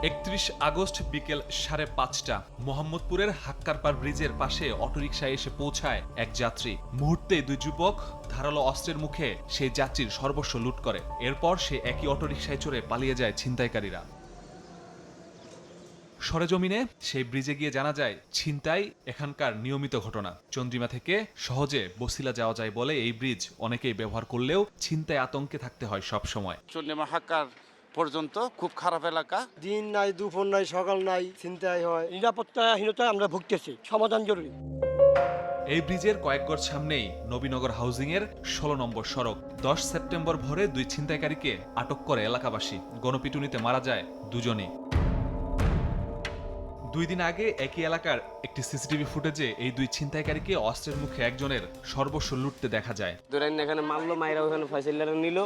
31 August বিকেল 5:30 মোহাম্মদপুরের হাক্কারপাড় ব্রিজের পাশে অটোরিকশায় এসে পৌঁছায় এক যাত্রী। মুহূর্তে দুই যুবক ধারালো অস্ত্রের মুখে সেই যাত্রীর সর্বস্ব লুট করে। এরপর সে একই অটোরিকশায় চড়ে পালিয়ে যায় ছিনতাইকারীরা। সরেজমিনে সেই ব্রিজে গিয়ে জানা যায় ছিনতাই এখানকার নিয়মিত ঘটনা। চন্দ্রিমা থেকে সহজে বসিলা যাওয়া যায় বলে এই ব্রিজ অনেকেই ব্যবহার করলেও ছিনতাই আতঙ্কে থাকতে হয় সব সময়। চন্দ্রিমা হাক্কার পর্যন্ত খুব খারাপ এলাকা। দিন নাই, দুপুর নাই, সকাল নাই, ছিনতাই হয়। নিরাপত্তাহীনতায় আমরা ভুগতেছি, সমাধান জরুরি। এই ব্রিজের কয়েক গজ সামনেই নবীনগর হাউজিং এর 16 নম্বর সড়ক। 10 সেপ্টেম্বর ভোরে দুই ছিনতাইকারীকে আটক করে এলাকাবাসী। গণপিটুনিতে মারা যায় দুজনই। 2 দিন আগে একই এলাকার একটি সিসিটিভি ফুটেজে এই দুই ছিনতাইকারীকে অস্ত্রের মুখে একজনের সর্বস্ব লুটতে দেখা যায়। ধরেন এখানে মারলো, মাইরা ওখানে ফয়সাল্লারা নিল,